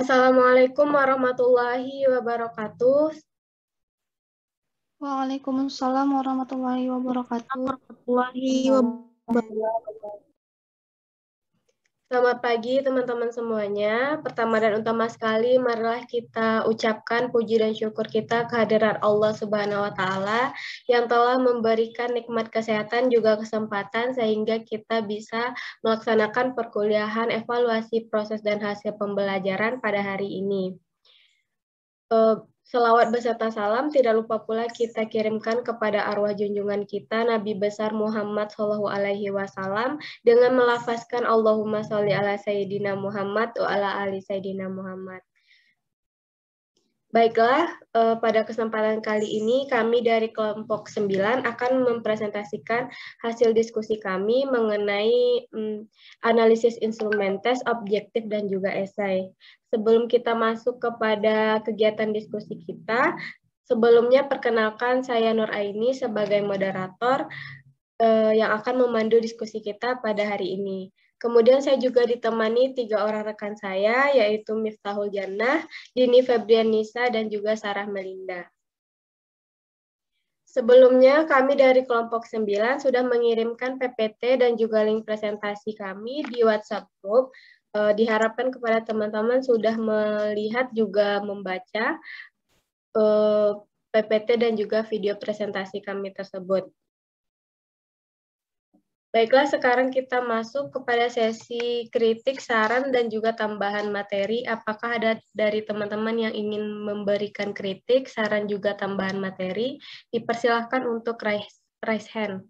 Assalamualaikum warahmatullahi wabarakatuh. Waalaikumsalam warahmatullahi wabarakatuh. Selamat pagi teman-teman semuanya. Pertama dan utama sekali, marilah kita ucapkan puji dan syukur kita kehadirat Allah Subhanahu wa Ta'ala yang telah memberikan nikmat kesehatan juga kesempatan sehingga kita bisa melaksanakan perkuliahan, evaluasi proses dan hasil pembelajaran pada hari ini. Selawat beserta salam tidak lupa pula kita kirimkan kepada arwah junjungan kita Nabi besar Muhammad Shallallahu Alaihi Wasallam dengan melafazkan Allahumma sholli ala Sayyidina Muhammad wa ala ali Sayyidina Muhammad. Baiklah, pada kesempatan kali ini kami dari kelompok 9 akan mempresentasikan hasil diskusi kami mengenai analisis instrumen tes, objektif, dan juga esai. Sebelum kita masuk kepada kegiatan diskusi kita, sebelumnya perkenalkan saya Nur Aini sebagai moderator yang akan memandu diskusi kita pada hari ini. Kemudian saya juga ditemani 3 orang rekan saya, yaitu Miftahul Jannah, Dini Febrianisa, dan juga Sarah Melinda. Sebelumnya, kami dari kelompok 9 sudah mengirimkan PPT dan juga link presentasi kami di WhatsApp Group. Diharapkan kepada teman-teman sudah melihat juga membaca PPT dan juga video presentasi kami tersebut. Baiklah, sekarang kita masuk kepada sesi kritik, saran, dan juga tambahan materi. Apakah ada dari teman-teman yang ingin memberikan kritik, saran, juga tambahan materi? Dipersilahkan untuk raise hand.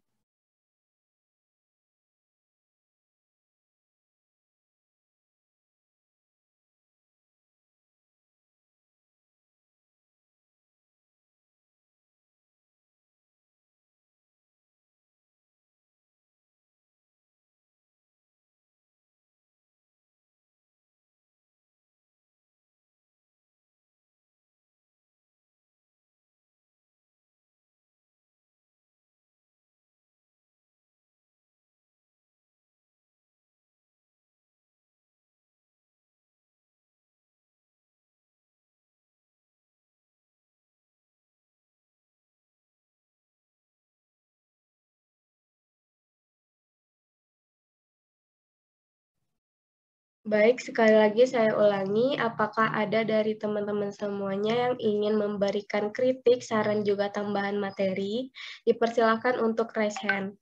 Baik, sekali lagi saya ulangi, apakah ada dari teman-teman semuanya yang ingin memberikan kritik, saran, juga tambahan materi? Dipersilakan untuk raise hand.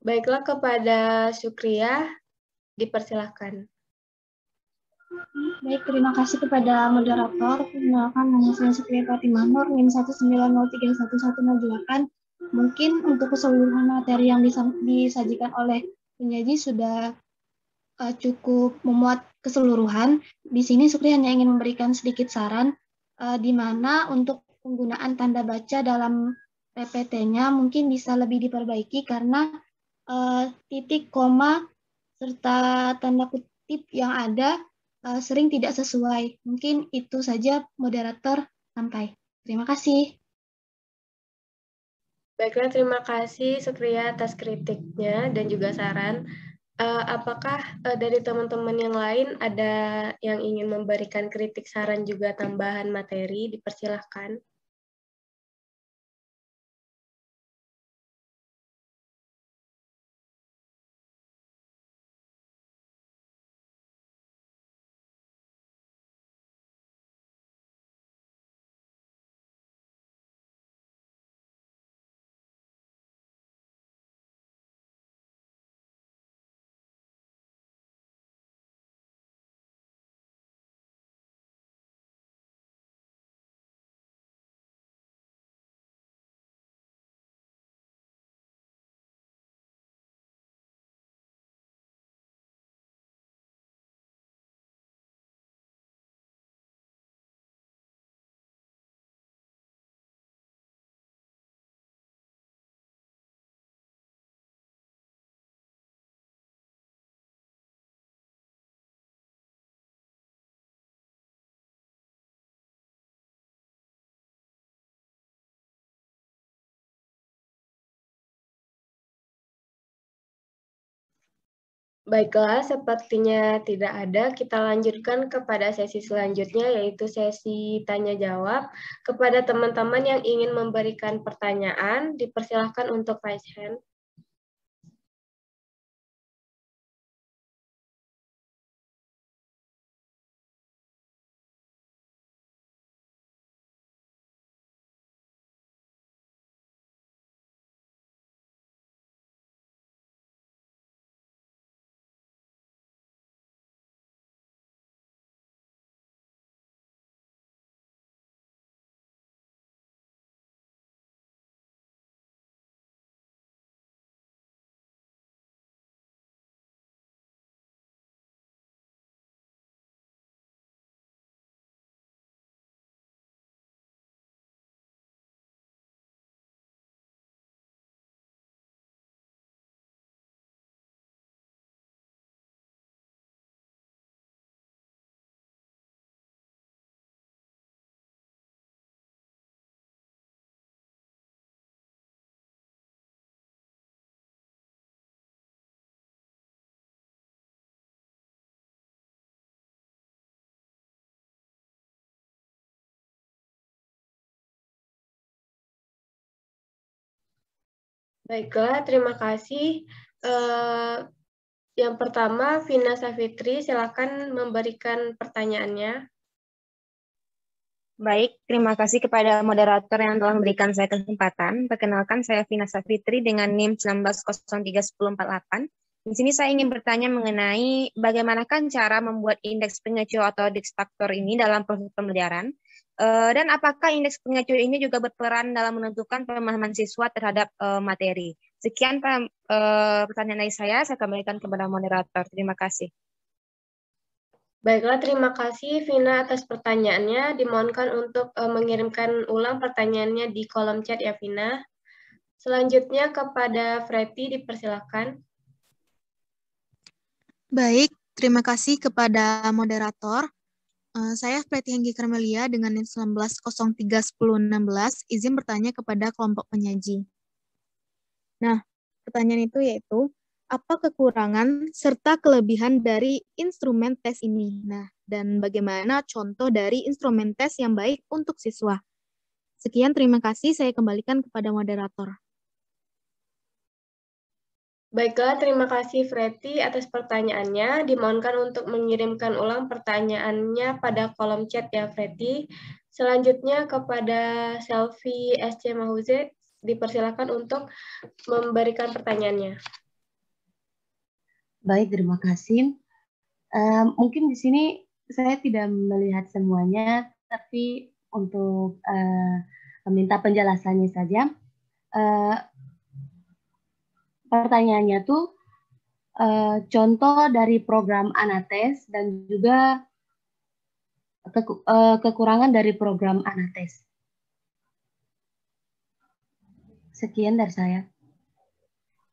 Baiklah, kepada Syukriya, dipersilahkan. Baik, terima kasih kepada moderator. Perkenalkan, nama saya Supriya Fatimah Nur, NIM 190311108. Mungkin untuk keseluruhan materi yang disajikan oleh penyaji sudah cukup memuat keseluruhan. Di sini Supri hanya ingin memberikan sedikit saran, di mana untuk penggunaan tanda baca dalam PPT-nya mungkin bisa lebih diperbaiki karena titik, koma, serta tanda kutip yang ada sering tidak sesuai. Mungkin itu saja moderator, sampai. Terima kasih. Baiklah, terima kasih Sukria atas kritiknya dan juga saran. Apakah dari teman-teman yang lain ada yang ingin memberikan kritik, saran, juga tambahan materi? Dipersilahkan. Baiklah, sepertinya tidak ada. Kita lanjutkan kepada sesi selanjutnya, yaitu sesi tanya-jawab. Kepada teman-teman yang ingin memberikan pertanyaan, dipersilahkan untuk raise hand. Baiklah, terima kasih. Yang pertama, Vina Savitri, silakan memberikan pertanyaannya. Baik, terima kasih kepada moderator yang telah memberikan saya kesempatan. Perkenalkan, saya Vina Savitri dengan NIM 19031048. Di sini saya ingin bertanya mengenai bagaimanakah cara membuat indeks pengecualian atau Dix faktor ini dalam proses pembelajaran, dan apakah indeks pengecualian ini juga berperan dalam menentukan pemahaman siswa terhadap materi. Sekian pertanyaan dari saya kembalikan kepada moderator. Terima kasih. Baiklah, terima kasih Vina atas pertanyaannya. Dimohonkan untuk mengirimkan ulang pertanyaannya di kolom chat ya Vina. Selanjutnya kepada Freti, dipersilakan. Baik, terima kasih kepada moderator. Saya Freti Henggi Karmelia dengan NIM 19031016 izin bertanya kepada kelompok penyaji. Nah, pertanyaan itu yaitu, apa kekurangan serta kelebihan dari instrumen tes ini? Nah, dan bagaimana contoh dari instrumen tes yang baik untuk siswa? Sekian, terima kasih. Saya kembalikan kepada moderator. Baiklah, terima kasih Freti atas pertanyaannya. Dimohonkan untuk mengirimkan ulang pertanyaannya pada kolom chat ya Freti. Selanjutnya kepada Selvi SC Mahuze, dipersilakan untuk memberikan pertanyaannya. Baik, terima kasih. Mungkin di sini saya tidak melihat semuanya, tapi untuk meminta penjelasannya saja. Pertanyaannya tuh contoh dari program Anates dan juga kekurangan dari program Anates. Sekian dari saya.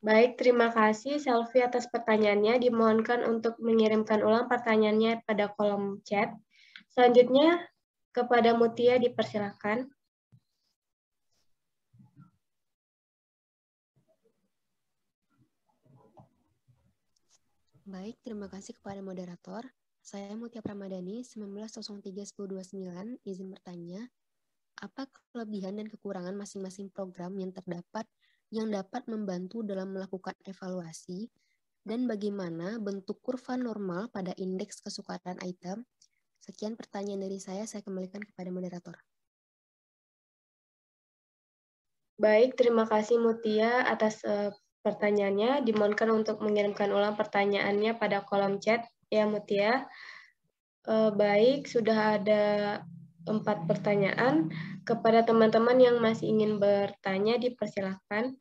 Baik, terima kasih Selvi atas pertanyaannya. Dimohonkan untuk mengirimkan ulang pertanyaannya pada kolom chat. Selanjutnya kepada Mutia, dipersilakan. Baik, terima kasih kepada moderator. Saya Mutia Pramadani, 1903-1029, izin bertanya, apa kelebihan dan kekurangan masing-masing program yang dapat membantu dalam melakukan evaluasi, dan bagaimana bentuk kurva normal pada indeks kesukaan item? Sekian pertanyaan dari saya kembalikan kepada moderator. Baik, terima kasih Mutia atas pertanyaannya. Dimohonkan untuk mengirimkan ulang pertanyaannya pada kolom chat ya Mutia. Baik, sudah ada 4 pertanyaan. Kepada teman-teman yang masih ingin bertanya, dipersilahkan.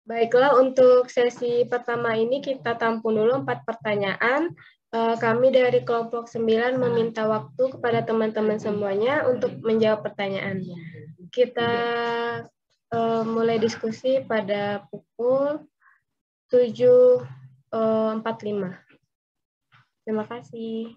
Baiklah, untuk sesi pertama ini kita tampung dulu 4 pertanyaan. Kami dari kelompok 9 meminta waktu kepada teman-teman semuanya untuk menjawab pertanyaan. Kita mulai diskusi pada pukul 7.45. Terima kasih.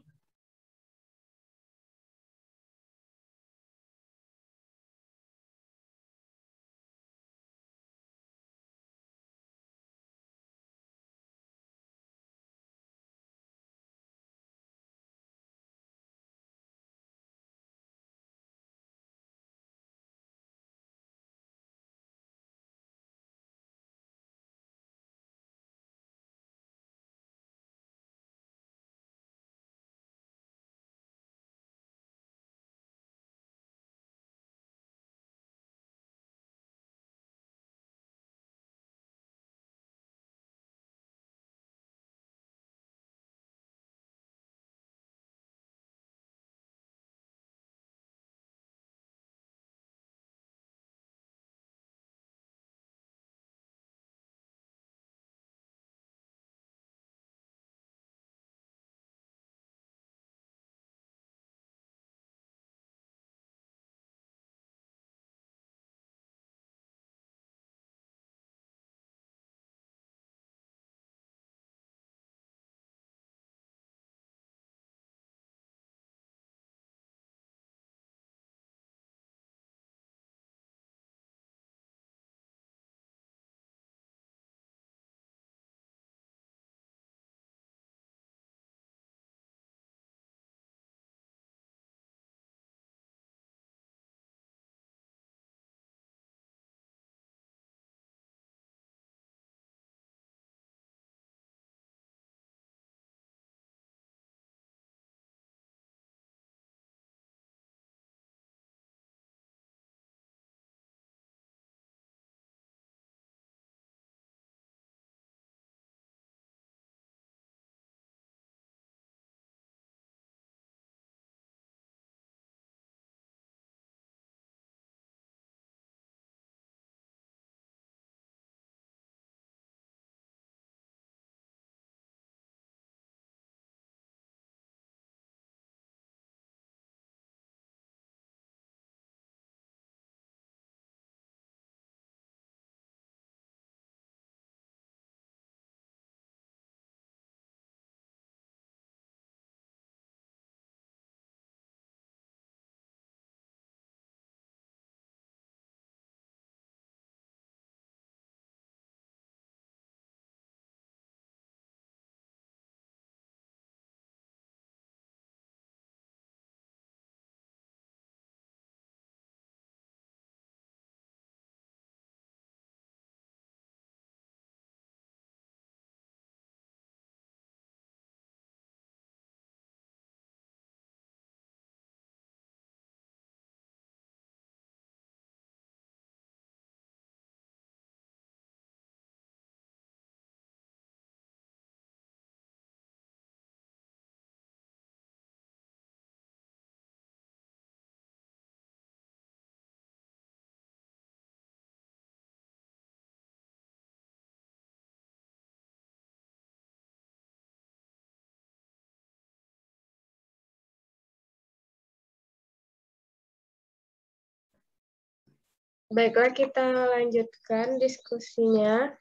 Baiklah, kita lanjutkan diskusinya.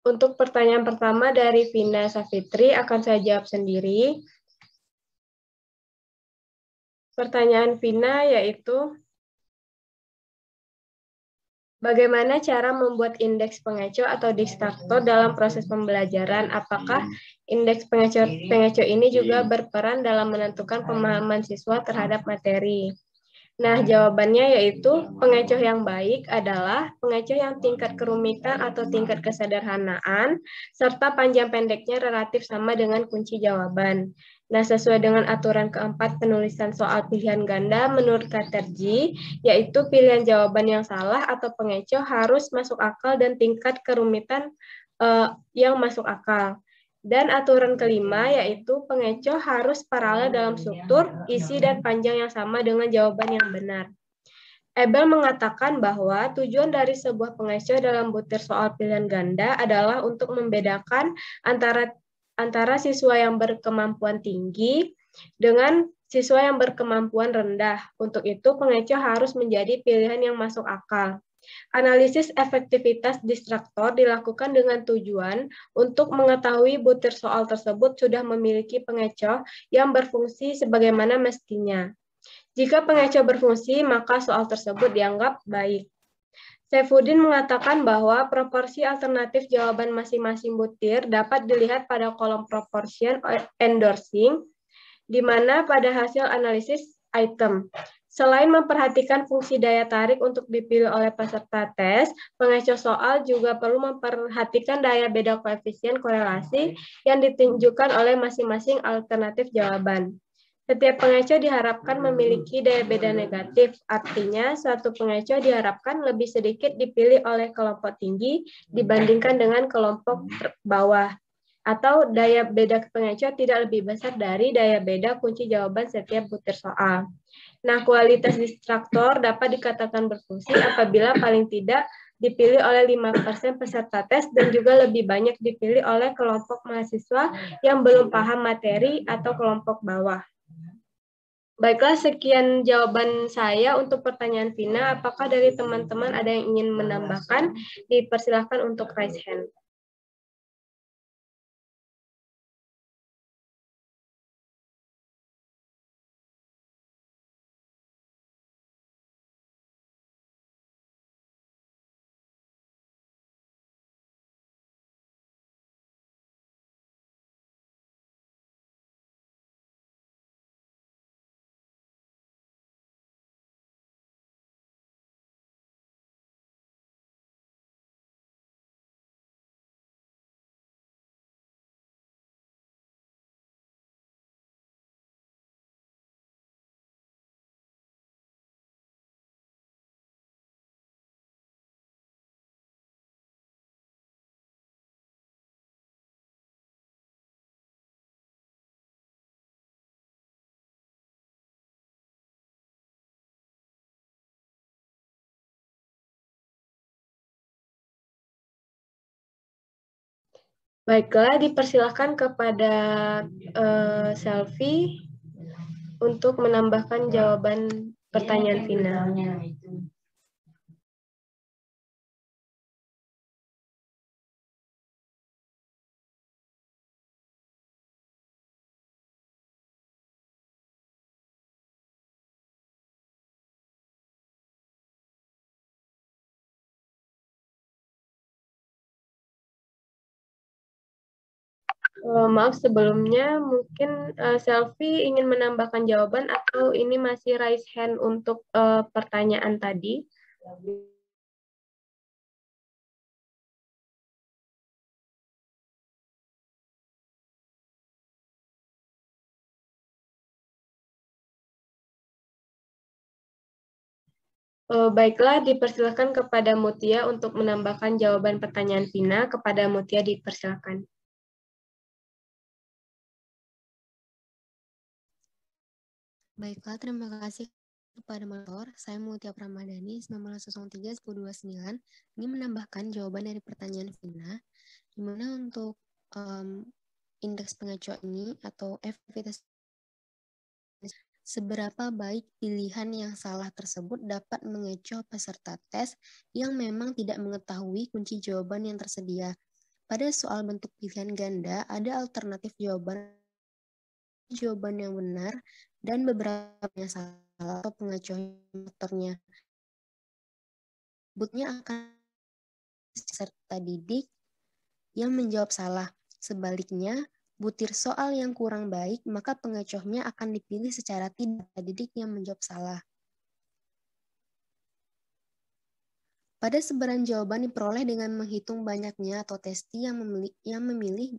Untuk pertanyaan pertama dari Vina Safitri akan saya jawab sendiri. Pertanyaan Vina yaitu, bagaimana cara membuat indeks pengecoh atau diktator dalam proses pembelajaran? Apakah indeks pengecoh ini juga berperan dalam menentukan pemahaman siswa terhadap materi? Nah, jawabannya yaitu pengecoh yang baik adalah pengecoh yang tingkat kerumitan atau tingkat kesederhanaan, serta panjang pendeknya relatif sama dengan kunci jawaban. Nah, sesuai dengan aturan keempat penulisan soal pilihan ganda menurut Katerji, yaitu pilihan jawaban yang salah atau pengecoh harus masuk akal dan tingkat kerumitan yang masuk akal. Dan aturan kelima yaitu pengecoh harus paralel dalam struktur, isi, dan panjang yang sama dengan jawaban yang benar. Ebel mengatakan bahwa tujuan dari sebuah pengecoh dalam butir soal pilihan ganda adalah untuk membedakan antara siswa yang berkemampuan tinggi dengan siswa yang berkemampuan rendah. Untuk itu, pengecoh harus menjadi pilihan yang masuk akal. Analisis efektivitas distraktor dilakukan dengan tujuan untuk mengetahui butir soal tersebut sudah memiliki pengecoh yang berfungsi sebagaimana mestinya. Jika pengecoh berfungsi, maka soal tersebut dianggap baik. Saifuddin mengatakan bahwa proporsi alternatif jawaban masing-masing butir dapat dilihat pada kolom proportion endorsing, di mana pada hasil analisis item. Selain memperhatikan fungsi daya tarik untuk dipilih oleh peserta tes, pengecoh soal juga perlu memperhatikan daya beda koefisien korelasi yang ditunjukkan oleh masing-masing alternatif jawaban. Setiap pengecoh diharapkan memiliki daya beda negatif, artinya suatu pengecoh diharapkan lebih sedikit dipilih oleh kelompok tinggi dibandingkan dengan kelompok bawah, atau daya beda pengecoh tidak lebih besar dari daya beda kunci jawaban setiap butir soal. Nah, kualitas distraktor dapat dikatakan berfungsi apabila paling tidak dipilih oleh 5% peserta tes dan juga lebih banyak dipilih oleh kelompok mahasiswa yang belum paham materi atau kelompok bawah. Baiklah, sekian jawaban saya untuk pertanyaan Vina. Apakah dari teman-teman ada yang ingin menambahkan? Dipersilahkan untuk raise hand. Baiklah, dipersilahkan kepada Selvi untuk menambahkan jawaban pertanyaan Vina. Maaf sebelumnya, mungkin Selvi ingin menambahkan jawaban atau ini masih raise hand untuk pertanyaan tadi? Baiklah, dipersilakan kepada Mutia untuk menambahkan jawaban pertanyaan Vina. Kepada Mutia dipersilakan. Baiklah, terima kasih kepada moderator. Saya Mutia Pramadani, 1903-1029. Ini menambahkan jawaban dari pertanyaan Vina, di mana untuk indeks pengecoh ini atau efektivitas seberapa baik pilihan yang salah tersebut dapat mengecoh peserta tes yang memang tidak mengetahui kunci jawaban yang tersedia. Pada soal bentuk pilihan ganda, ada alternatif jawaban yang benar dan beberapa yang salah atau pengecoh motornya. Sebutnya akan peserta didik yang menjawab salah. Sebaliknya, butir soal yang kurang baik, maka pengecohnya akan dipilih secara tidak didik yang menjawab salah. Pada sebaran jawaban diperoleh dengan menghitung banyaknya atau testi yang memilih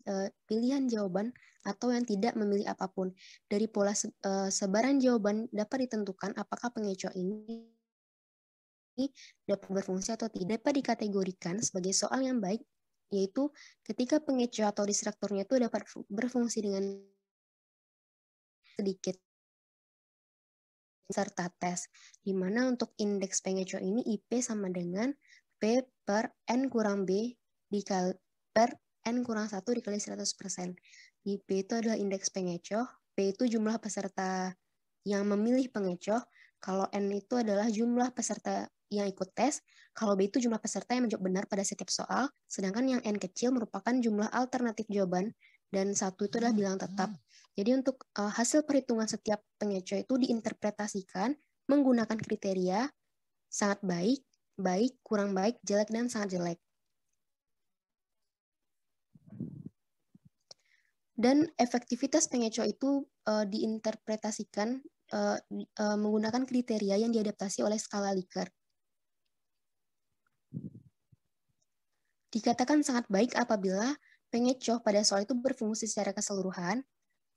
pilihan jawaban atau yang tidak memilih apapun. Dari pola sebaran jawaban dapat ditentukan apakah pengecoh ini dapat berfungsi atau tidak. Dapat dikategorikan sebagai soal yang baik, yaitu ketika pengecoh atau distraktornya itu dapat berfungsi dengan sedikit serta tes, di mana untuk indeks pengecoh ini IP sama dengan P per N kurang B dikali per N kurang 1 dikali 100%. IP itu adalah indeks pengecoh, P itu jumlah peserta yang memilih pengecoh, kalau N itu adalah jumlah peserta yang ikut tes, kalau B itu jumlah peserta yang menjawab benar pada setiap soal, sedangkan yang N kecil merupakan jumlah alternatif jawaban, dan 1 itu adalah bilangan tetap. Jadi untuk hasil perhitungan setiap pengecoh itu diinterpretasikan menggunakan kriteria sangat baik, baik, kurang baik, jelek, dan sangat jelek. Dan efektivitas pengecoh itu diinterpretasikan menggunakan kriteria yang diadaptasi oleh skala Likert. Dikatakan sangat baik apabila pengecoh pada soal itu berfungsi secara keseluruhan.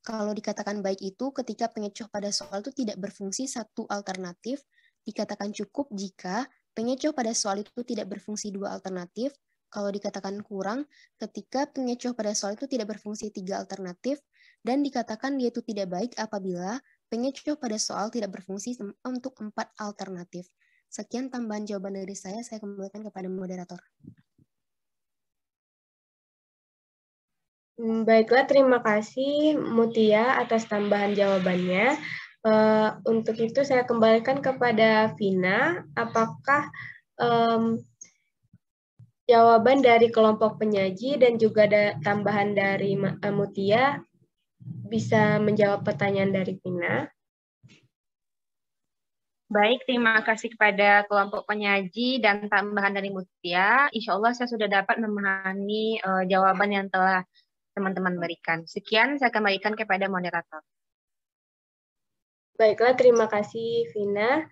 Kalau dikatakan baik itu ketika pengecoh pada soal itu tidak berfungsi satu alternatif. Dikatakan cukup jika pengecoh pada soal itu tidak berfungsi dua alternatif. Kalau dikatakan kurang ketika pengecoh pada soal itu tidak berfungsi tiga alternatif. Dan dikatakan dia itu tidak baik apabila pengecoh pada soal tidak berfungsi untuk 4 alternatif. Sekian tambahan jawaban dari saya kembalikan kepada moderator. Baiklah, terima kasih Mutia atas tambahan jawabannya. Untuk itu saya kembalikan kepada Vina. Apakah jawaban dari kelompok penyaji dan juga tambahan dari Mutia bisa menjawab pertanyaan dari Vina? Baik, terima kasih kepada kelompok penyaji dan tambahan dari Mutia. Insya Allah saya sudah dapat memahami jawaban yang telah teman-teman berikan. Sekian, saya kembalikan kepada moderator. Baiklah, terima kasih Vina.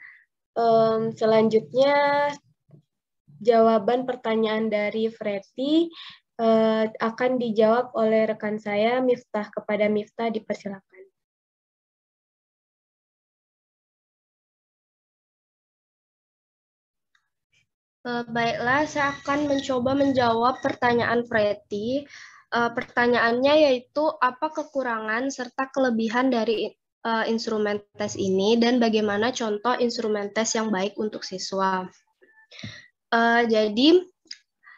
Selanjutnya, jawaban pertanyaan dari Freti akan dijawab oleh rekan saya, Miftah. Kepada Miftah, dipersilakan. Baiklah, saya akan mencoba menjawab pertanyaan Freti. Pertanyaannya yaitu, apa kekurangan serta kelebihan dari instrumen tes ini dan bagaimana contoh instrumen tes yang baik untuk siswa. Jadi,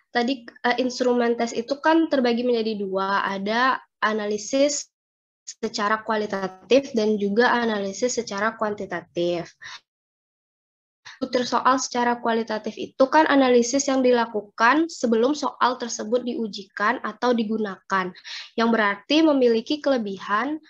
tadi instrumen tes itu kan terbagi menjadi 2, ada analisis secara kualitatif dan juga analisis secara kuantitatif. Butir soal secara kualitatif itu kan analisis yang dilakukan sebelum soal tersebut diujikan atau digunakan, yang berarti memiliki kelebihan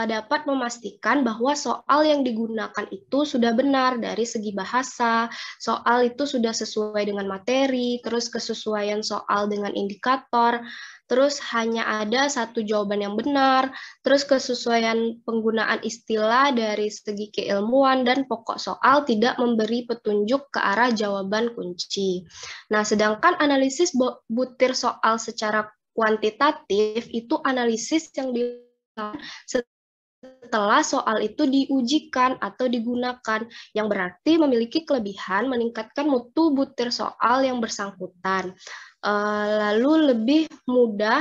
dapat memastikan bahwa soal yang digunakan itu sudah benar dari segi bahasa, soal itu sudah sesuai dengan materi, terus kesesuaian soal dengan indikator, terus hanya ada satu jawaban yang benar, terus kesesuaian penggunaan istilah dari segi keilmuan, dan pokok soal tidak memberi petunjuk ke arah jawaban kunci. Nah, sedangkan analisis butir soal secara kuantitatif itu analisis yang dilakukan setelah soal itu diujikan atau digunakan, yang berarti memiliki kelebihan meningkatkan mutu butir soal yang bersangkutan. Lalu lebih mudah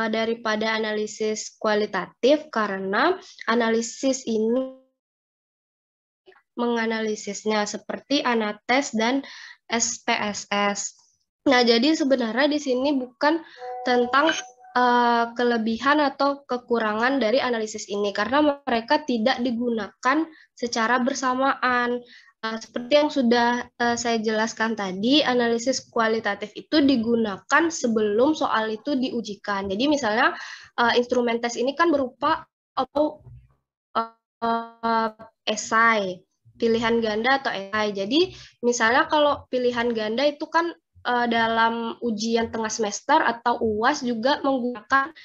daripada analisis kualitatif karena analisis ini menganalisisnya seperti Anates dan SPSS. Nah, jadi sebenarnya di sini bukan tentang kelebihan atau kekurangan dari analisis ini karena mereka tidak digunakan secara bersamaan. Seperti yang sudah saya jelaskan tadi, analisis kualitatif itu digunakan sebelum soal itu diujikan. Jadi misalnya instrumen tes ini kan berupa esai, pilihan ganda atau esai. Jadi misalnya kalau pilihan ganda itu kan dalam ujian tengah semester atau UAS juga menggunakan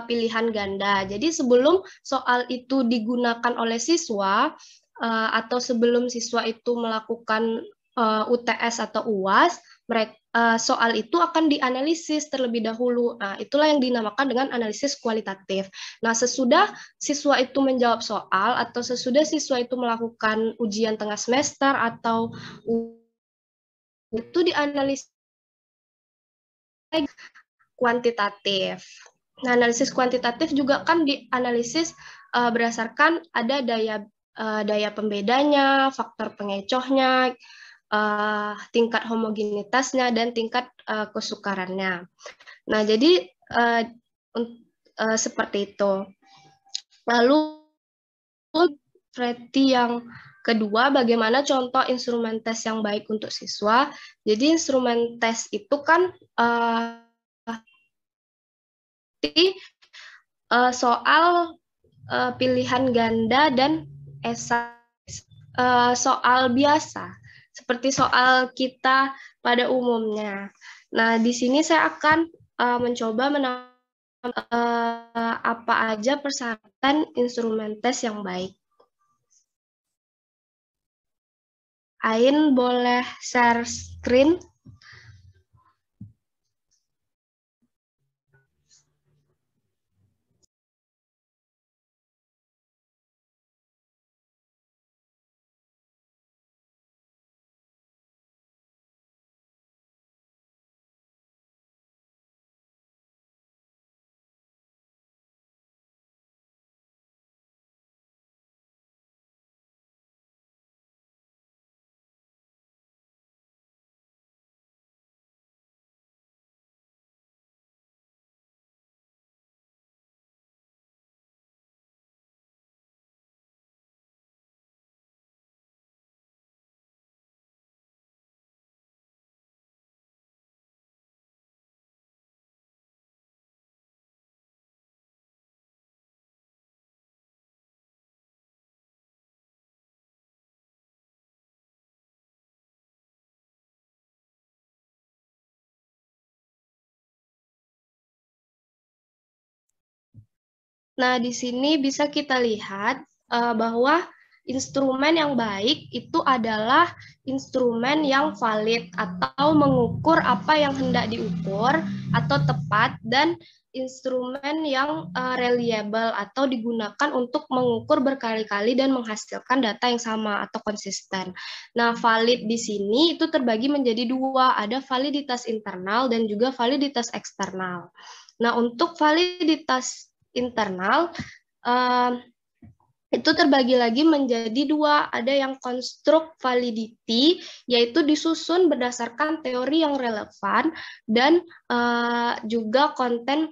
pilihan ganda. Jadi sebelum soal itu digunakan oleh siswa atau sebelum siswa itu melakukan UTS atau UAS, soal itu akan dianalisis terlebih dahulu. Nah, itulah yang dinamakan dengan analisis kualitatif. Nah, sesudah siswa itu menjawab soal atau sesudah siswa itu melakukan ujian tengah semester atau itu dianalisis kuantitatif. Nah, analisis kuantitatif juga kan dianalisis berdasarkan ada daya pembedanya, faktor pengecohnya, tingkat homogenitasnya, dan tingkat kesukarannya. Nah, jadi seperti itu. Lalu, Preti yang kedua, bagaimana contoh instrumen tes yang baik untuk siswa. Jadi instrumen tes itu kan soal pilihan ganda dan esai soal biasa, seperti soal kita pada umumnya. Nah, di sini saya akan mencoba apa aja persyaratan instrumen tes yang baik. Ain boleh share screen? Nah, di sini bisa kita lihat bahwa instrumen yang baik itu adalah instrumen yang valid atau mengukur apa yang hendak diukur atau tepat, dan instrumen yang reliable atau digunakan untuk mengukur berkali-kali dan menghasilkan data yang sama atau konsisten. Nah, valid di sini itu terbagi menjadi dua, ada validitas internal dan juga validitas eksternal. Nah, untuk validitas internal itu terbagi lagi menjadi dua, ada yang construct validity, yaitu disusun berdasarkan teori yang relevan, dan juga content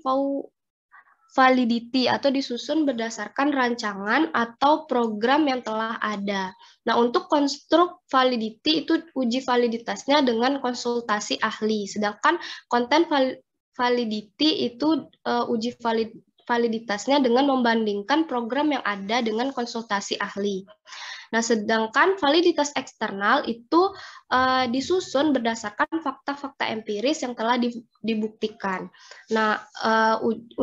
validity atau disusun berdasarkan rancangan atau program yang telah ada. Nah, untuk construct validity itu uji validitasnya dengan konsultasi ahli, sedangkan content validity itu uji validitasnya dengan membandingkan program yang ada dengan konsultasi ahli. Nah, sedangkan validitas eksternal itu disusun berdasarkan fakta-fakta empiris yang telah dibuktikan. Nah,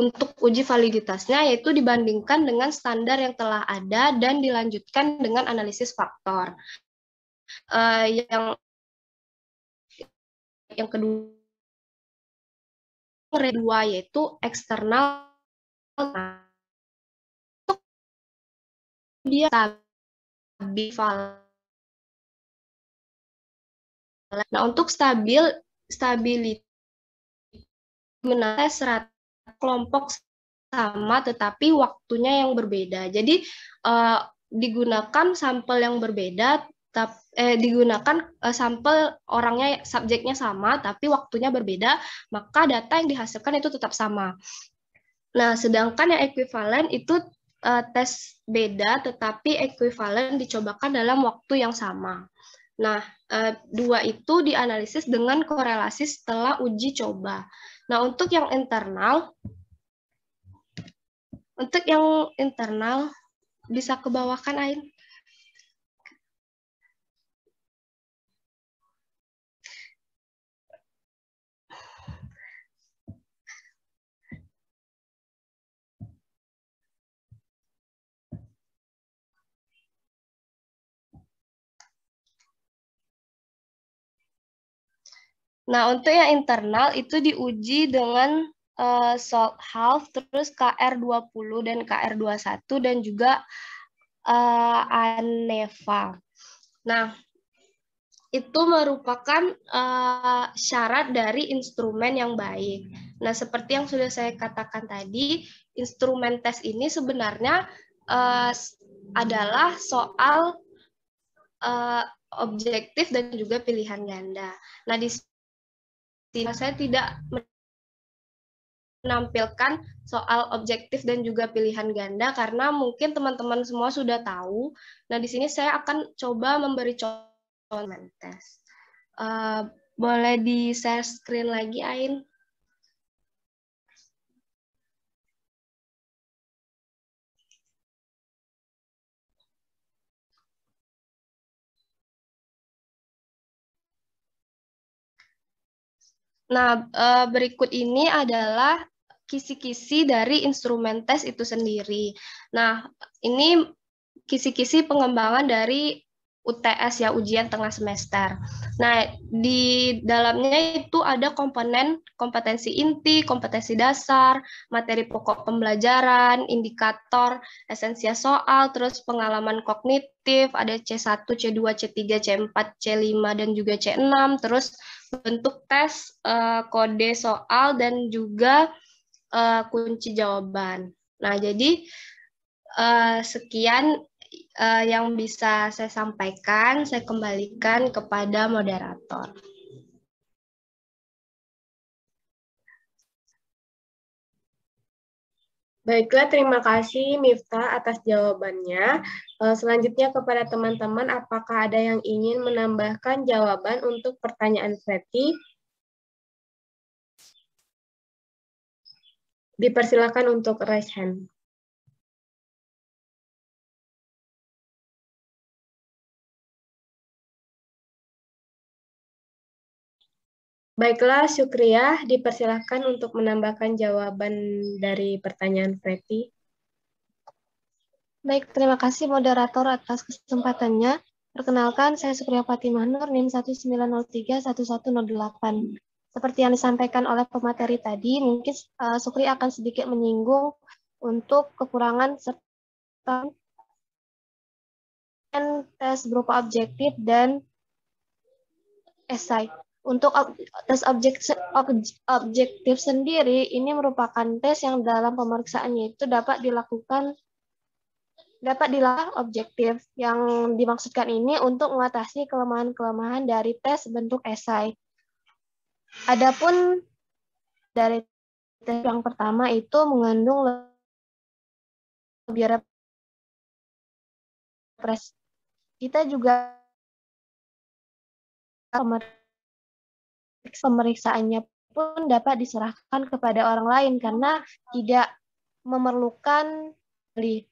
untuk uji validitasnya yaitu dibandingkan dengan standar yang telah ada dan dilanjutkan dengan analisis faktor. Yang kedua yaitu eksternal. Dia stabil. Nah, untuk stability menates kelompok sama tetapi waktunya yang berbeda. Jadi digunakan sampel yang berbeda, digunakan sampel orangnya, subjeknya sama tapi waktunya berbeda, maka data yang dihasilkan itu tetap sama. Nah, sedangkan yang ekuivalen itu tes beda, tetapi ekuivalen dicobakan dalam waktu yang sama. Nah, dua itu dianalisis dengan korelasi setelah uji coba. Nah, untuk yang internal bisa ke bawah kan, Ain? Nah, untuk yang internal itu diuji dengan salt half, terus KR20 dan KR21, dan juga ANEVA. Nah, itu merupakan syarat dari instrumen yang baik. Nah, seperti yang sudah saya katakan tadi, instrumen tes ini sebenarnya adalah soal objektif dan juga pilihan ganda. Nah, di sini saya tidak menampilkan soal objektif dan juga pilihan ganda karena mungkin teman-teman semua sudah tahu. Nah, di sini saya akan coba memberi contoh tes. Boleh di-share screen lagi, Ain? Nah, berikut ini adalah kisi-kisi dari instrumen tes itu sendiri. Nah, ini kisi-kisi pengembangan dari UTS ya, ujian tengah semester. Nah, di dalamnya itu ada komponen kompetensi inti, kompetensi dasar, materi pokok pembelajaran, indikator, esensial soal, terus pengalaman kognitif, ada C1, C2, C3, C4, C5, dan juga C6, terus bentuk tes, kode soal, dan juga kunci jawaban. Nah, jadi sekian yang bisa saya sampaikan, saya kembalikan kepada moderator. Baiklah, terima kasih Miftah atas jawabannya. Selanjutnya kepada teman-teman, apakah ada yang ingin menambahkan jawaban untuk pertanyaan Fetty? Dipersilakan untuk raise hand. Baiklah, Syukriah, dipersilakan untuk menambahkan jawaban dari pertanyaan Fetty. Baik, terima kasih moderator atas kesempatannya. Perkenalkan, saya Syukriah Fatimah Nur, NIM 19031108. Seperti yang disampaikan oleh pemateri tadi, mungkin Sukri akan sedikit menyinggung untuk kekurangan serta tes berupa objektif dan esai. Untuk tes objektif sendiri, ini merupakan tes yang dalam pemeriksaannya itu dapat dilakukan objektif. Yang dimaksudkan ini untuk mengatasi kelemahan-kelemahan dari tes bentuk esai. Adapun dari tes yang pertama itu mengandung lebih repres. Kita juga pemeriksaannya pun dapat diserahkan kepada orang lain karena tidak memerlukan beli.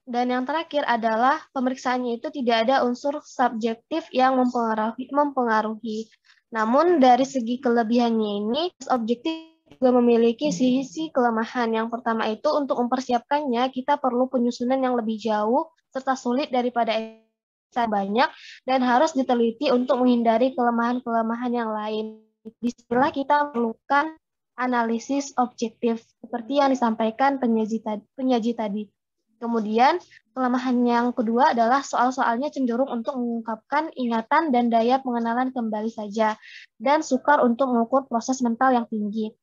Dan yang terakhir adalah pemeriksaannya itu tidak ada unsur subjektif yang mempengaruhi. Namun dari segi kelebihannya ini, objektif juga memiliki sisi kelemahan. Yang pertama itu untuk mempersiapkannya, kita perlu penyusunan yang lebih jauh serta sulit daripada banyak dan harus diteliti untuk menghindari kelemahan-kelemahan yang lain. Disinilah kita perlukan analisis objektif seperti yang disampaikan penyaji tadi. Kemudian kelemahan yang kedua adalah soal-soalnya cenderung untuk mengungkapkan ingatan dan daya pengenalan kembali saja dan sukar untuk mengukur proses mental yang tinggi.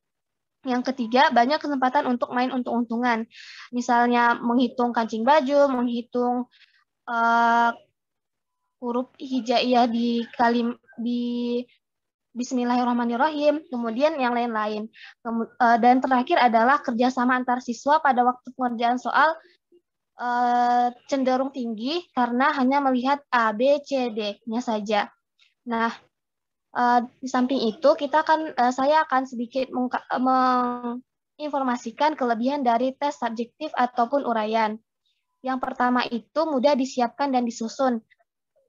Yang ketiga, banyak kesempatan untuk main untung-untungan. Misalnya menghitung kancing baju, menghitung huruf hijaiyah di Bismillahirrahmanirrahim, kemudian yang lain-lain. Dan terakhir adalah kerjasama antar siswa pada waktu pengerjaan soal cenderung tinggi karena hanya melihat A, B, C, D-nya saja. Nah, di samping itu saya akan sedikit menginformasikan kelebihan dari tes subjektif ataupun uraian. Yang pertama itu mudah disiapkan dan disusun.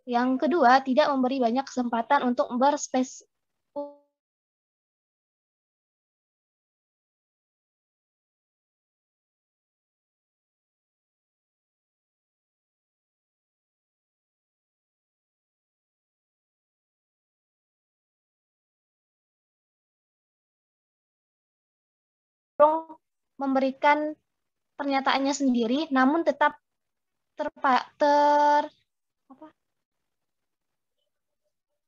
Yang kedua, tidak memberi banyak kesempatan untuk memberikan pernyataannya sendiri, namun tetap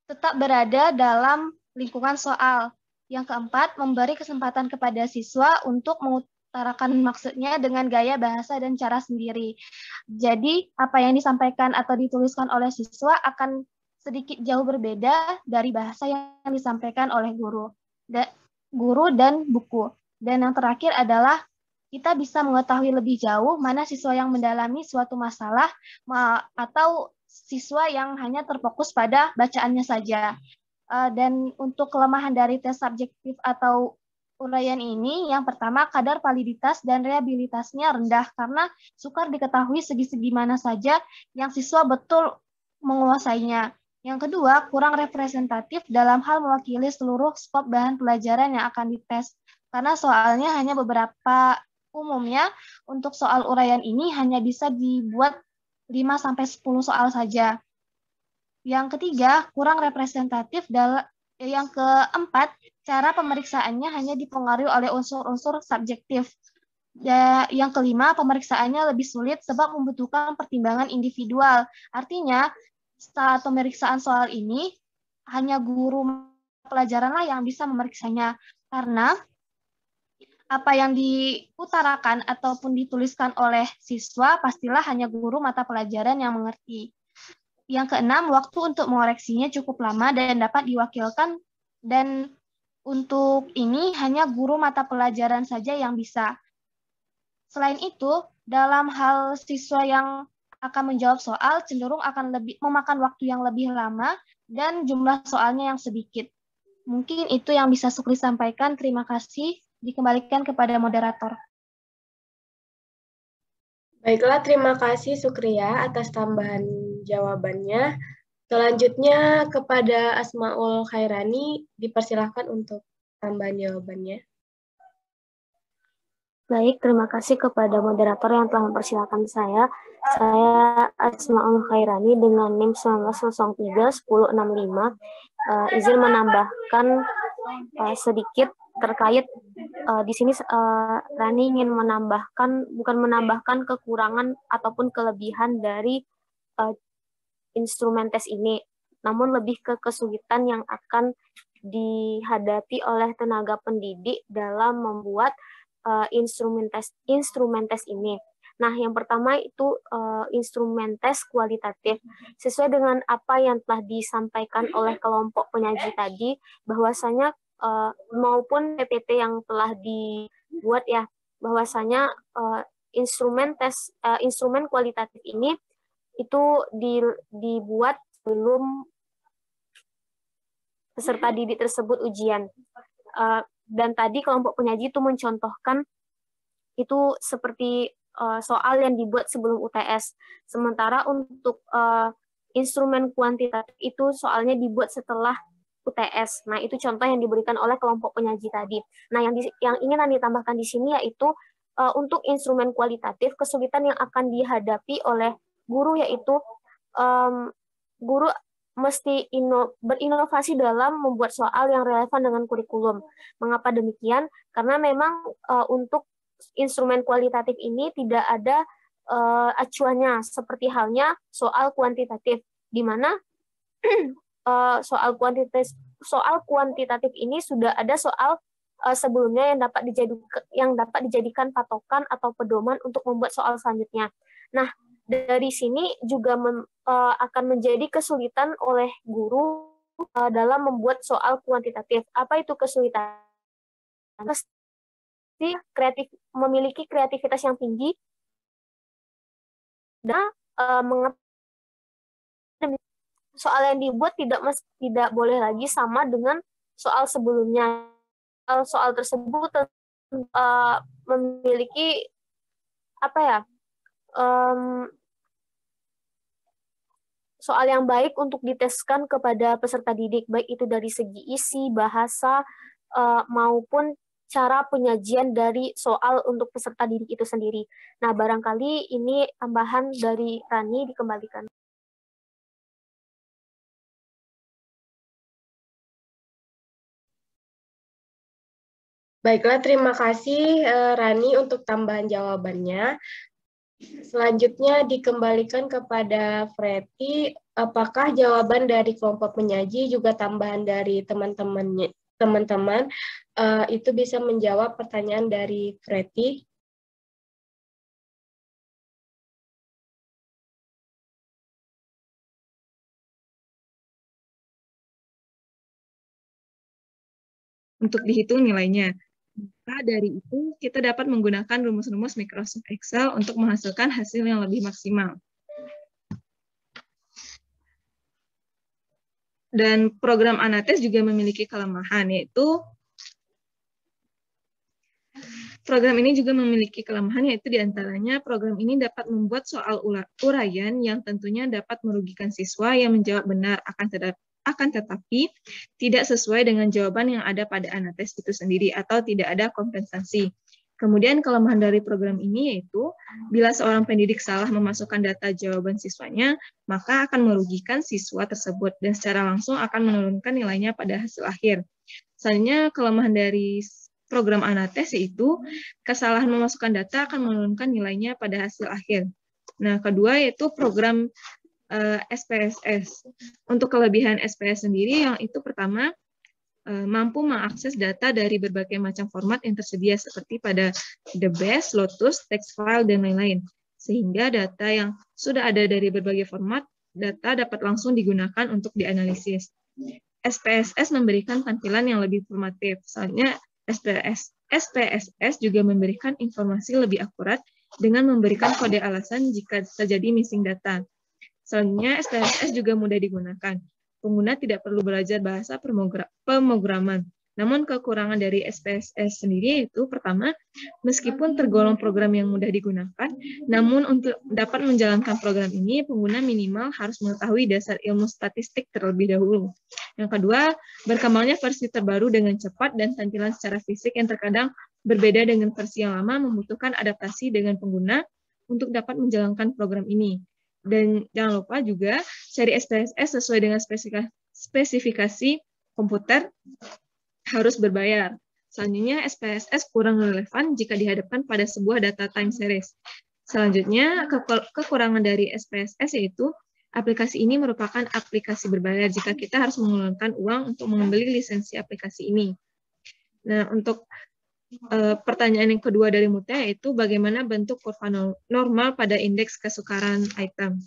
tetap berada dalam lingkungan soal. Yang keempat, memberi kesempatan kepada siswa untuk mengutarakan maksudnya dengan gaya bahasa dan cara sendiri. Jadi, apa yang disampaikan atau dituliskan oleh siswa akan sedikit jauh berbeda dari bahasa yang disampaikan oleh guru dan buku. Dan yang terakhir adalah kita bisa mengetahui lebih jauh mana siswa yang mendalami suatu masalah atau siswa yang hanya terfokus pada bacaannya saja. Dan untuk kelemahan dari tes subjektif atau uraian ini, yang pertama kadar validitas dan reliabilitasnya rendah karena sukar diketahui segi-segi mana saja yang siswa betul menguasainya. Yang kedua, kurang representatif dalam hal mewakili seluruh skop bahan pelajaran yang akan dites. Karena soalnya hanya beberapa. Umumnya, untuk soal uraian ini hanya bisa dibuat 5-10 soal saja. Yang ketiga, kurang representatif. Yang keempat, cara pemeriksaannya hanya dipengaruhi oleh unsur-unsur subjektif. Yang kelima, pemeriksaannya lebih sulit sebab membutuhkan pertimbangan individual. Artinya, saat pemeriksaan soal ini, hanya guru pelajaranlah yang bisa memeriksanya. Karena apa yang diutarakan ataupun dituliskan oleh siswa pastilah hanya guru mata pelajaran yang mengerti. Yang keenam, waktu untuk mengoreksinya cukup lama dan dapat diwakilkan, dan untuk ini hanya guru mata pelajaran saja yang bisa. Selain itu, dalam hal siswa yang akan menjawab soal cenderung akan memakan waktu yang lebih lama dan jumlah soalnya yang sedikit. Mungkin itu yang bisa Sukri sampaikan. Terima kasih. Dikembalikan kepada moderator. Baiklah, terima kasih Sukria atas tambahan jawabannya. Selanjutnya kepada Asmaul Khairani, dipersilahkan untuk tambahan jawabannya. Baik, terima kasih kepada moderator yang telah mempersilakan saya. Saya Asmaul Khairani dengan NIM 1903-1065. Izin menambahkan sedikit terkait di sini Rani ingin bukan menambahkan kekurangan ataupun kelebihan dari instrumen tes ini, namun lebih ke kesulitan yang akan dihadapi oleh tenaga pendidik dalam membuat instrumen tes ini. Nah, yang pertama itu instrumen tes kualitatif. Sesuai dengan apa yang telah disampaikan oleh kelompok penyaji tadi, bahwasanya maupun PPT yang telah dibuat ya, bahwasanya instrumen kualitatif ini itu dibuat sebelum peserta didik tersebut ujian. Dan tadi kelompok penyaji itu mencontohkan itu seperti soal yang dibuat sebelum UTS. Sementara untuk instrumen kuantitatif itu soalnya dibuat setelah UTS. Nah, itu contoh yang diberikan oleh kelompok penyaji tadi. Nah, yang ingin Anda tambahkan di sini yaitu untuk instrumen kualitatif, kesulitan yang akan dihadapi oleh guru yaitu guru mesti berinovasi dalam membuat soal yang relevan dengan kurikulum. Mengapa demikian? Karena memang untuk instrumen kualitatif ini tidak ada acuannya, seperti halnya soal kuantitatif, di mana soal kuantitatif ini sudah ada soal sebelumnya yang dapat dijadikan patokan atau pedoman untuk membuat soal selanjutnya. Nah, dari sini juga akan menjadi kesulitan oleh guru dalam membuat soal kuantitatif. Apa itu kesulitan? Pasti memiliki kreativitas yang tinggi dan soal yang dibuat tidak boleh lagi sama dengan soal sebelumnya. Soal tersebut memiliki apa ya? Soal yang baik untuk diteskan kepada peserta didik, baik itu dari segi isi, bahasa, maupun cara penyajian dari soal untuk peserta didik itu sendiri. Nah, barangkali ini tambahan dari Rani, dikembalikan. Baiklah, terima kasih Rani untuk tambahan jawabannya. Selanjutnya dikembalikan kepada Freti. Apakah jawaban dari kelompok penyaji juga tambahan dari teman-teman itu bisa menjawab pertanyaan dari Freti? Untuk dihitung nilainya. Maka dari itu, kita dapat menggunakan rumus-rumus Microsoft Excel untuk menghasilkan hasil yang lebih maksimal. Dan program Anates juga memiliki kelemahan, yaitu diantaranya program ini dapat membuat soal uraian yang tentunya dapat merugikan siswa yang menjawab benar, akan tetapi tidak sesuai dengan jawaban yang ada pada Anates itu sendiri atau tidak ada kompensasi. Kemudian kelemahan dari program ini yaitu bila seorang pendidik salah memasukkan data jawaban siswanya, maka akan merugikan siswa tersebut dan secara langsung akan menurunkan nilainya pada hasil akhir. Selanjutnya kelemahan dari program Anates yaitu kesalahan memasukkan data akan menurunkan nilainya pada hasil akhir. Nah, kedua yaitu program SPSS. Untuk kelebihan SPS sendiri, yang itu pertama, mampu mengakses data dari berbagai macam format yang tersedia seperti pada The Best, Lotus, text file, dan lain-lain. Sehingga data yang sudah ada dari berbagai format, data dapat langsung digunakan untuk dianalisis. SPSS memberikan tampilan yang lebih formatif. Soalnya SPSS juga memberikan informasi lebih akurat dengan memberikan kode alasan jika terjadi missing data. Selanjutnya, SPSS juga mudah digunakan. Pengguna tidak perlu belajar bahasa pemrograman. Namun, kekurangan dari SPSS sendiri yaitu pertama, meskipun tergolong program yang mudah digunakan, namun untuk dapat menjalankan program ini, pengguna minimal harus mengetahui dasar ilmu statistik terlebih dahulu. Yang kedua, berkembangnya versi terbaru dengan cepat dan tampilan secara fisik yang terkadang berbeda dengan versi yang lama membutuhkan adaptasi dengan pengguna untuk dapat menjalankan program ini. Dan jangan lupa juga seri SPSS sesuai dengan spesifikasi komputer harus berbayar. Selanjutnya, SPSS kurang relevan jika dihadapkan pada sebuah data time series. Selanjutnya, kekurangan dari SPSS yaitu aplikasi ini merupakan aplikasi berbayar jika kita harus mengeluarkan uang untuk membeli lisensi aplikasi ini. Nah, untuk pertanyaan yang kedua dari Mutia yaitu bagaimana bentuk kurva normal pada indeks kesukaran item.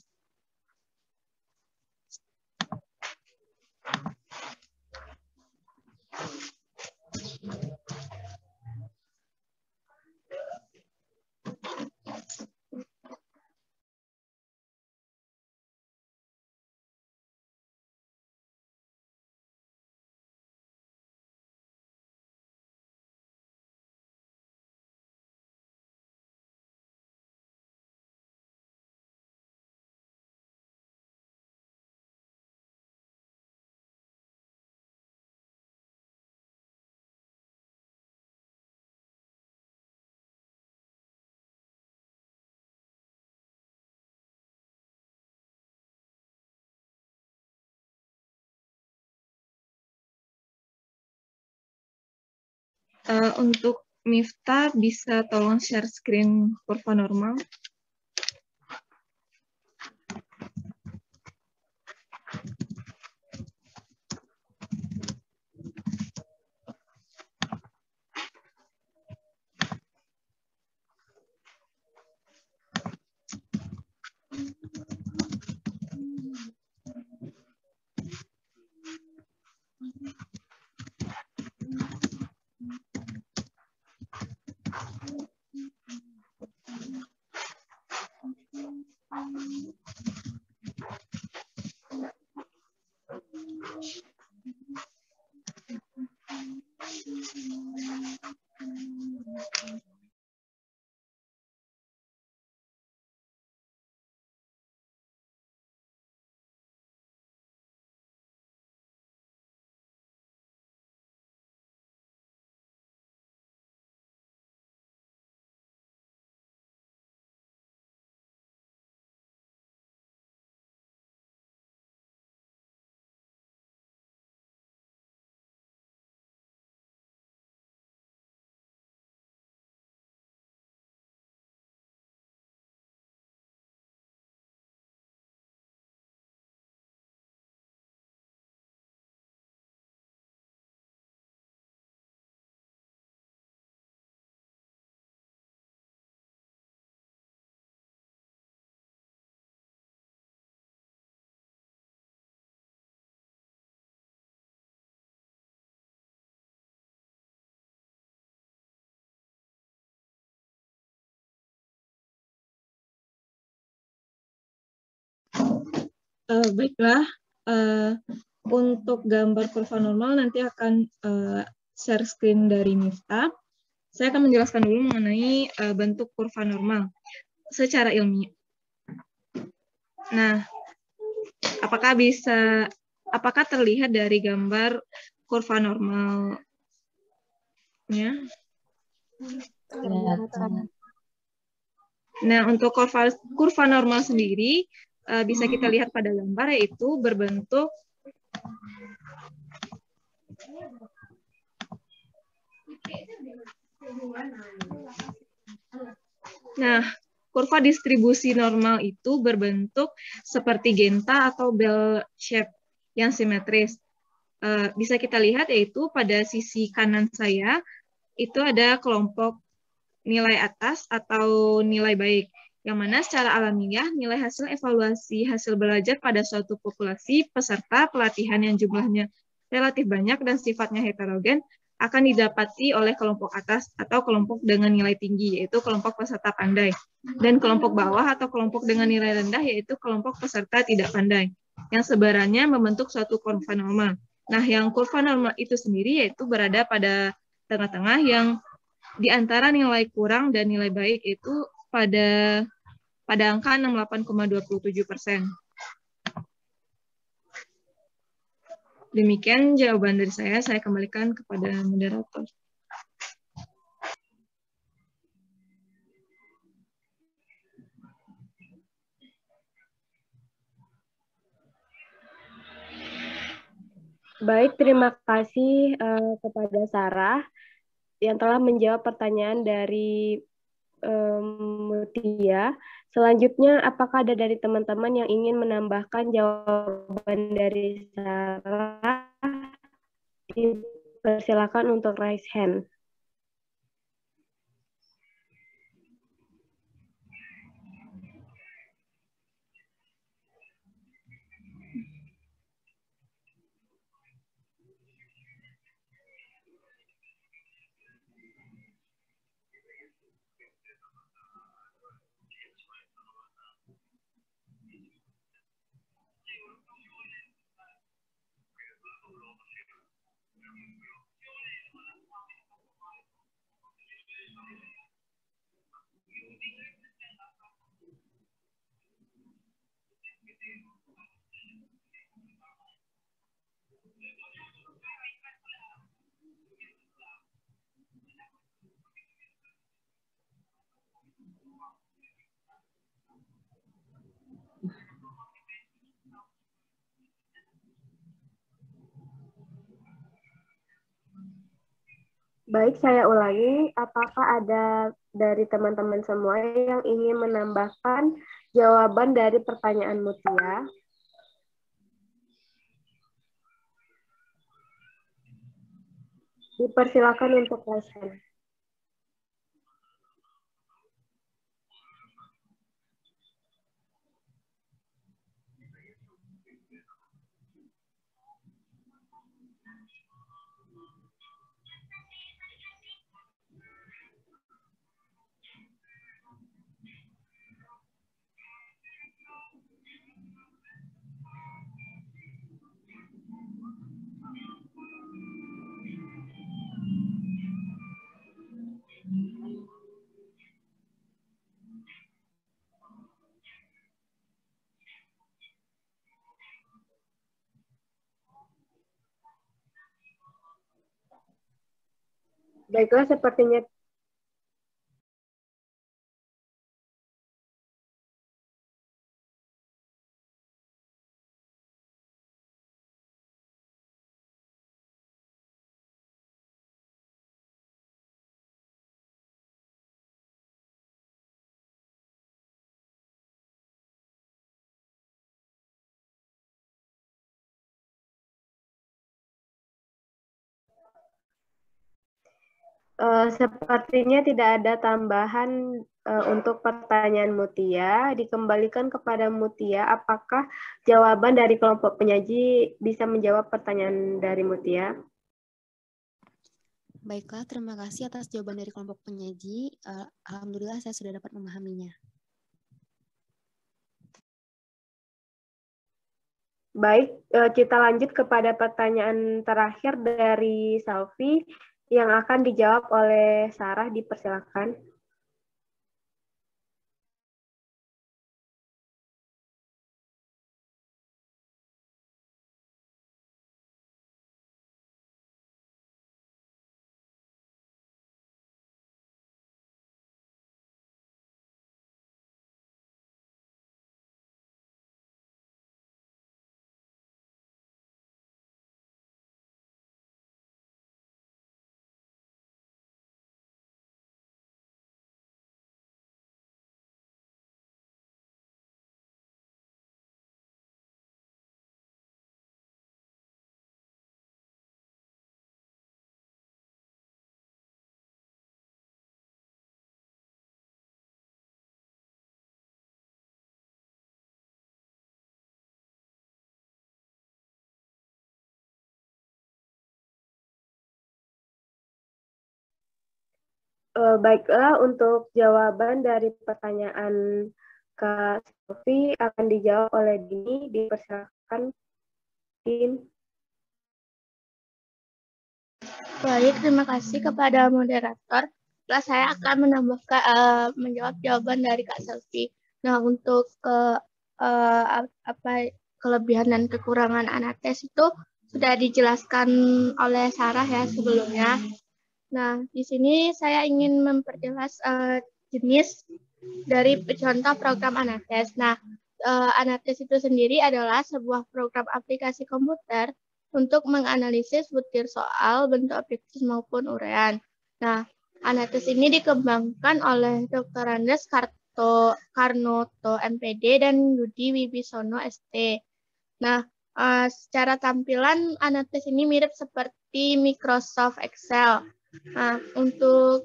Untuk Miftah, bisa tolong share screen kurva normal. Baiklah, untuk gambar kurva normal nanti akan share screen dari Miftah. Saya akan menjelaskan dulu mengenai bentuk kurva normal secara ilmiah. Nah, apakah terlihat dari gambar kurva normalnya? Nah, untuk kurva normal sendiri bisa kita lihat pada gambar, yaitu berbentuk kurva distribusi normal itu berbentuk seperti genta atau bell shape yang simetris. Bisa kita lihat yaitu pada sisi kanan saya itu ada kelompok nilai atas atau nilai baik, yang mana secara alamiah nilai hasil evaluasi hasil belajar pada suatu populasi peserta pelatihan yang jumlahnya relatif banyak dan sifatnya heterogen akan didapati oleh kelompok atas atau kelompok dengan nilai tinggi, yaitu kelompok peserta pandai, dan kelompok bawah atau kelompok dengan nilai rendah, yaitu kelompok peserta tidak pandai, yang sebarannya membentuk suatu kurva normal. Nah, yang kurva normal itu sendiri yaitu berada pada tengah-tengah, yang di antara nilai kurang dan nilai baik itu pada angka 68,27%. Demikian jawaban dari saya kembalikan kepada moderator. Baik, terima kasih kepada Sarah yang telah menjawab pertanyaan dari Mutia. Selanjutnya, apakah ada dari teman-teman yang ingin menambahkan jawaban dari Sarah? Dipersilakan untuk raise hand. Baik, saya ulangi. Apakah ada dari teman-teman semua yang ingin menambahkan jawaban dari pertanyaan Mutia? Dipersilakan untuk raise hand. Baiklah, sepertinya sepertinya tidak ada tambahan untuk pertanyaan Mutia. Dikembalikan kepada Mutia, apakah jawaban dari kelompok penyaji bisa menjawab pertanyaan dari Mutia? Baiklah, terima kasih atas jawaban dari kelompok penyaji. Alhamdulillah saya sudah dapat memahaminya. Baik, kita lanjut kepada pertanyaan terakhir dari Salvi yang akan dijawab oleh Sarah. Dipersilakan. Baiklah, untuk jawaban dari pertanyaan Kak Sofi akan dijawab oleh Dini. Dipersilakan, Din. Baik, terima kasih kepada moderator. Setelah saya akan menjawab jawaban dari Kak Selvi. Nah, untuk kelebihan dan kekurangan Anates itu sudah dijelaskan oleh Sarah ya sebelumnya. Nah, di sini saya ingin memperjelas jenis dari contoh program Anates. Nah, Anates itu sendiri adalah sebuah program aplikasi komputer untuk menganalisis butir soal bentuk objektif maupun uraian. Nah, Anates ini dikembangkan oleh Dr. Andes Karnoto MPD dan Yudi Wibisono ST. Nah, secara tampilan Anates ini mirip seperti Microsoft Excel. Nah, untuk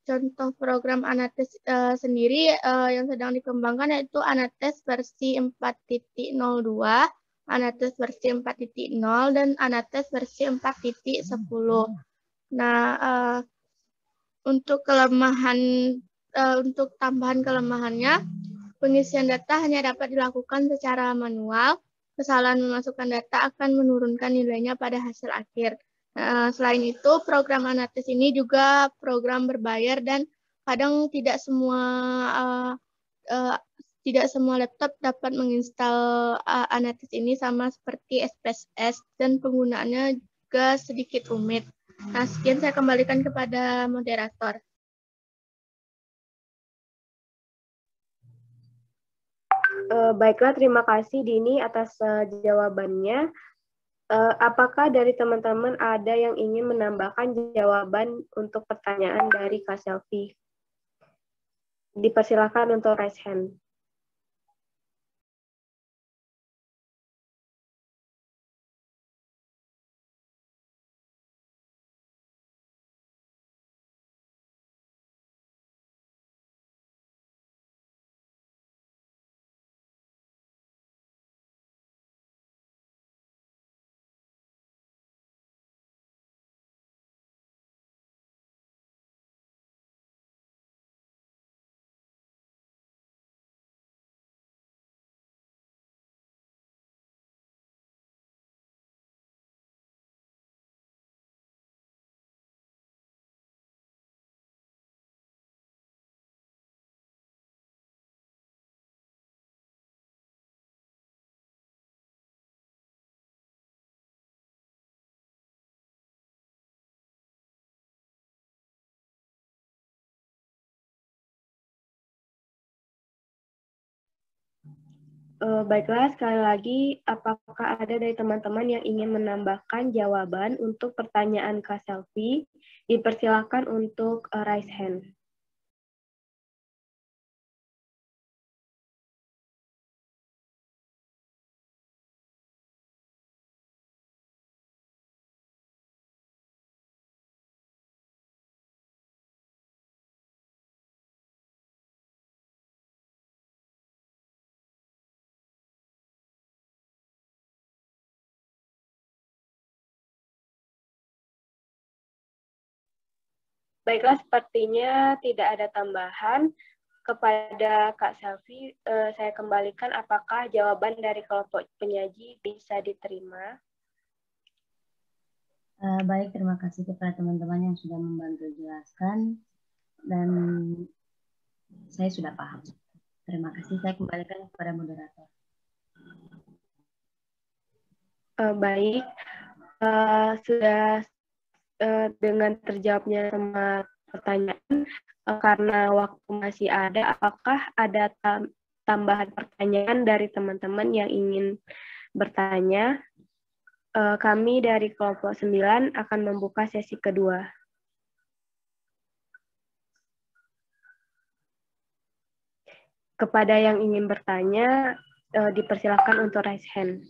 contoh program Anates sendiri yang sedang dikembangkan yaitu Anates versi 4.02, Anates versi 4.0, dan Anates versi 4.10. Nah, untuk untuk tambahan kelemahannya, pengisian data hanya dapat dilakukan secara manual. Kesalahan memasukkan data akan menurunkan nilainya pada hasil akhir. Selain itu, program Anates ini juga program berbayar dan kadang tidak semua laptop dapat menginstal Anates ini sama seperti SPSS dan penggunaannya juga sedikit rumit. Nah, sekian saya kembalikan kepada moderator. Baiklah, terima kasih Dini atas jawabannya. Apakah dari teman-teman ada yang ingin menambahkan jawaban untuk pertanyaan dari Kak Selvi? Dipersilakan untuk raise hand. Baiklah, sekali lagi, apakah ada dari teman-teman yang ingin menambahkan jawaban untuk pertanyaan Kak Selvi? Dipersilakan untuk raise hand. Baiklah, sepertinya tidak ada tambahan. Kepada Kak Selvi, saya kembalikan apakah jawaban dari kelompok penyaji bisa diterima? Baik, terima kasih kepada teman-teman yang sudah membantu jelaskan dan saya sudah paham. Terima kasih, saya kembalikan kepada moderator. Baik, sudah dengan terjawabnya semua pertanyaan, karena waktu masih ada, apakah ada tambahan pertanyaan dari teman-teman yang ingin bertanya? Kami dari kelompok 9 akan membuka sesi kedua. Kepada yang ingin bertanya, dipersilakan untuk raise hand.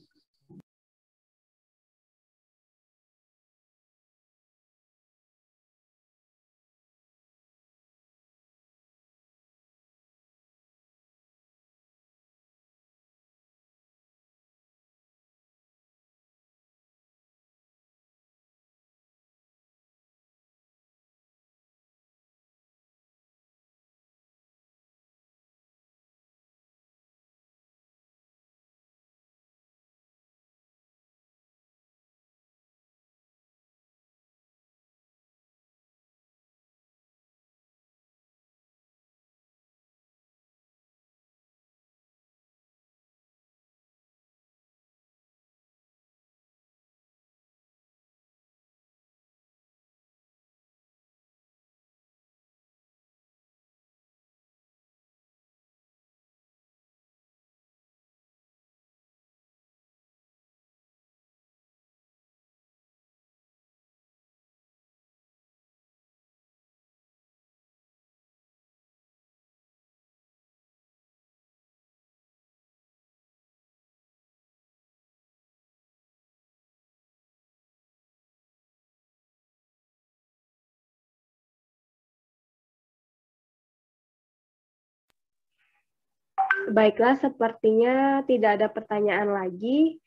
Baiklah, sepertinya tidak ada pertanyaan lagi.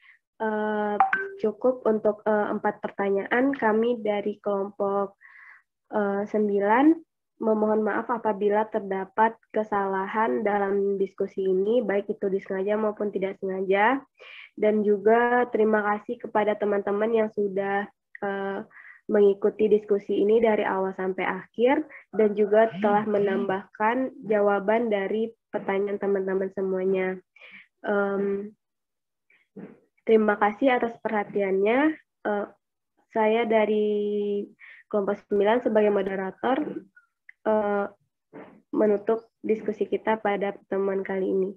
Cukup untuk 4 pertanyaan. Kami dari kelompok 9 memohon maaf apabila terdapat kesalahan dalam diskusi ini, baik itu disengaja maupun tidak sengaja. Dan juga terima kasih kepada teman-teman yang sudah mengikuti diskusi ini dari awal sampai akhir, dan juga telah menambahkan jawaban dari pertanyaan teman-teman semuanya. Terima kasih atas perhatiannya. Saya dari kelompok 9 sebagai moderator menutup diskusi kita pada pertemuan kali ini.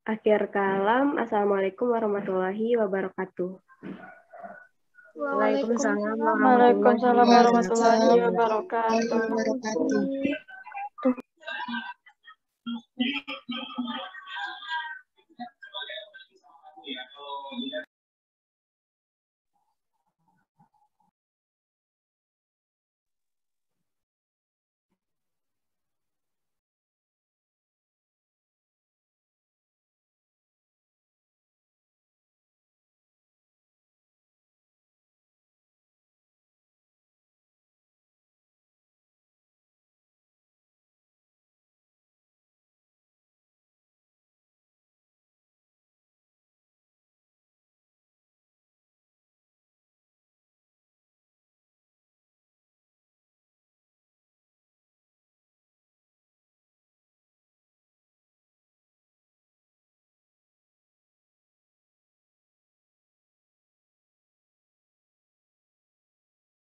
Akhir kalam, Assalamualaikum warahmatullahi wabarakatuh. Waalaikumsalam Waalaikumsalam warahmatullahi warahmatullahi wabarakatuh. wabarakatuh.